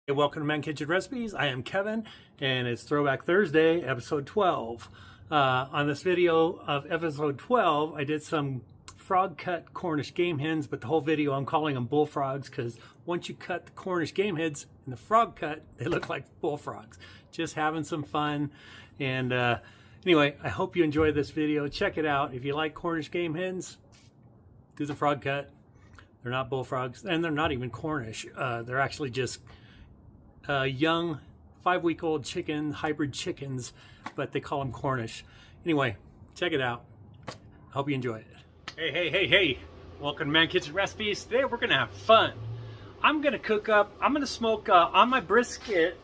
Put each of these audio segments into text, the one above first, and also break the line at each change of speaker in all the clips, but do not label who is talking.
Hey, welcome to Man Kitchen Recipes. I am Kevin, and it's Throwback Thursday, episode 12. On this video of episode 12, I did some frog-cut Cornish game hens, but the whole video I'm calling them bullfrogs because once you cut the Cornish game hens and the frog cut, they look like bullfrogs. Just having some fun. And anyway, I hope you enjoyed this video. Check it out. If you like Cornish game hens, do the frog cut. They're not bullfrogs, and they're not even Cornish. They're actually just young 5-week-old chicken, hybrid chickens, but they call them Cornish. Anyway, check it out. I hope you enjoy it. Hey. Welcome to Man Kitchen Recipes. Today we're going to have fun. I'm going to smoke on my Brisk It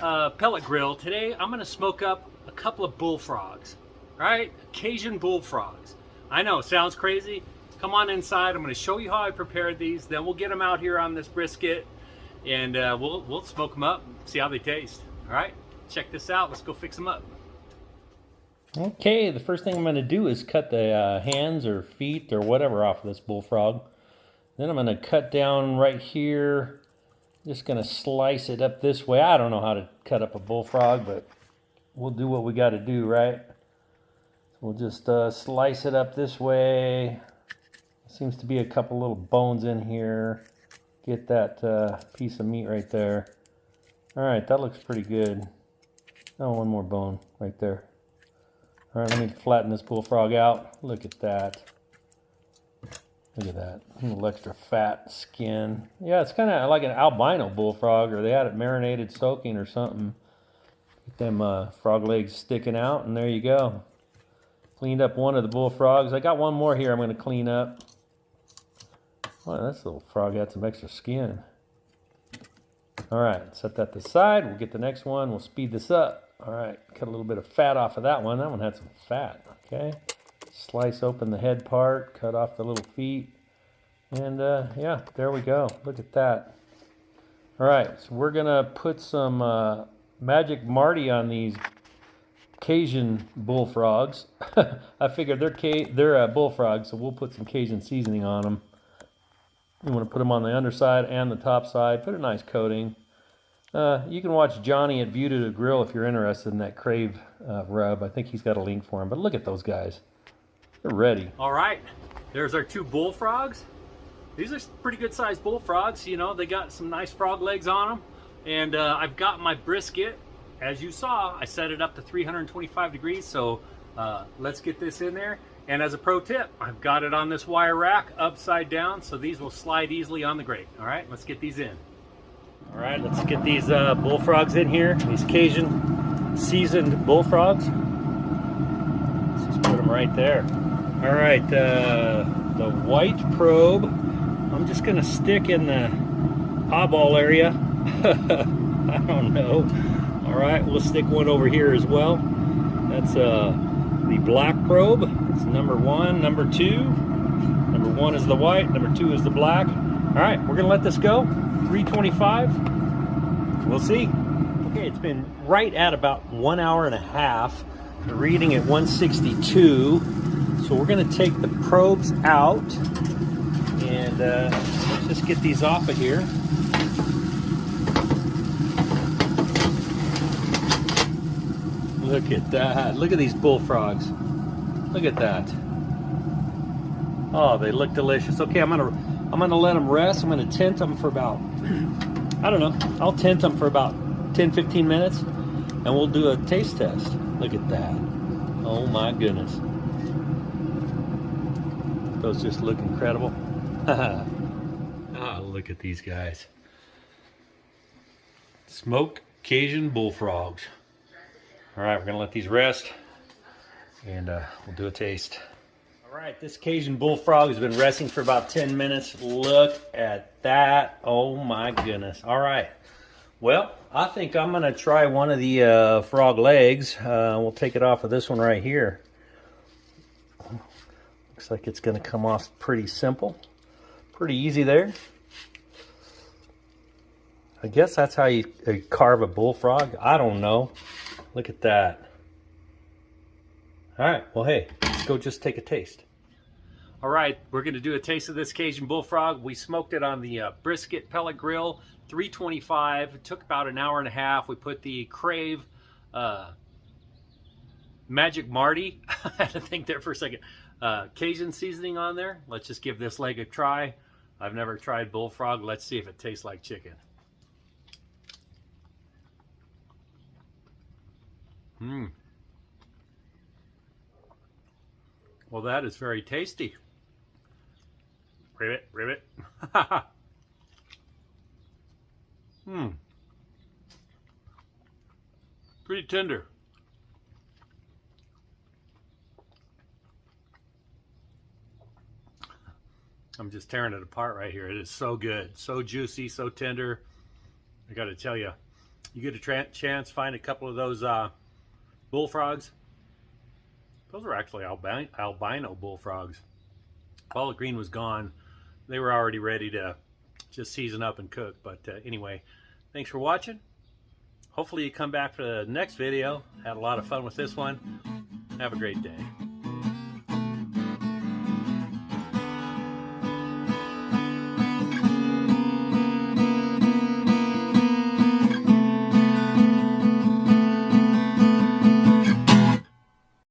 pellet grill. Today I'm going to smoke up a couple of bullfrogs, right? Cajun bullfrogs. I know, sounds crazy. Come on inside. I'm going to show you how I prepared these. Then we'll get them out here on this brisket. And we'll smoke them up, see how they taste. All right, check this out. Let's go fix them up.
Okay, the first thing I'm going to do is cut the hands or feet or whatever off of this bullfrog. Then I'm going to cut down right here. Just going to slice it up this way. I don't know how to cut up a bullfrog, but we'll do what we got to do, right? We'll just slice it up this way. Seems to be a couple little bones in here. Get that piece of meat right there. All right, that looks pretty good. Oh, one more bone right there. All right, let me flatten this bullfrog out. Look at that. Look at that. A little extra fat skin. Yeah, it's kind of like an albino bullfrog, or they had it marinated, soaking or something. Get them frog legs sticking out, and there you go. Cleaned up one of the bullfrogs. I got one more here I'm going to clean up. Wow, this little frog had some extra skin. All right, set that to the side. We'll get the next one. We'll speed this up. All right, cut a little bit of fat off of that one. That one had some fat, okay? Slice open the head part, cut off the little feet. And yeah, there we go. Look at that. All right, so we're gonna put some Magic Marty on these Cajun bullfrogs. I figured they're bullfrogs, so we'll put some Cajun seasoning on them. You want to put them on the underside and the top side. Put a nice coating. You can watch Johnny at View to the Grill if you're interested in that Crave rub. I think he's got a link for him. But look at those guys. They're ready.
All right, there's our two bullfrogs. These are pretty good sized bullfrogs. You know, they got some nice frog legs on them. And I've got my brisket. As you saw, I set it up to 325 degrees. So let's get this in there. And as a pro tip, I've got it on this wire rack upside down, so these will slide easily on the grate. All right, let's get these in.
All right, let's get these bullfrogs in here. These Cajun seasoned bullfrogs. Let's just put them right there. All right, the white probe, I'm just gonna stick in the eyeball area. I don't know. All right, we'll stick one over here as well. That's the black probe. It's number 1, number 2. Number 1 is the white, number 2 is the black. All right, we're gonna let this go. 325. We'll see. Okay, it's been right at about 1 hour and a half. The reading at 162. So we're gonna take the probes out and let's just get these off of here. Look at that. Look at these bullfrogs. Look at that. Oh, they look delicious. Okay, I'm gonna let them rest. I'm gonna tent them for about, I don't know, I'll tent them for about 10-15 minutes and we'll do a taste test. Look at that. Oh my goodness. Those just look incredible. Oh, look at these guys. Smoked Cajun bullfrogs. All right, we're gonna let these rest and we'll do a taste. All right, this Cajun bullfrog has been resting for about 10 minutes. Look at that. Oh my goodness. All right, well, I think I'm gonna try one of the frog legs. We'll take it off of this one right here. Looks like it's gonna come off pretty simple. Pretty easy there. I guess that's how you carve a bullfrog. I don't know. Look at that. All right, well, hey, let's go just take a taste.
All right, we're going to do a taste of this Cajun Bullfrog. We smoked it on the Brisk It Pellet Grill, 325. It took about an hour and a half. We put the Crave Magic Marty, I had to think there for a second, Cajun seasoning on there. Let's just give this leg a try. I've never tried bullfrog. Let's see if it tastes like chicken. Well, that is very tasty. Ribbit, ribbit. Pretty tender. I'm just tearing it apart right here. It is so good, so juicy, so tender. I got to tell you, you get a chance, find a couple of those bullfrogs. Those are actually albino bullfrogs. All the green was gone. They were already ready to just season up and cook. But anyway, thanks for watching. Hopefully you come back for the next video. Had a lot of fun with this one. Have a great day.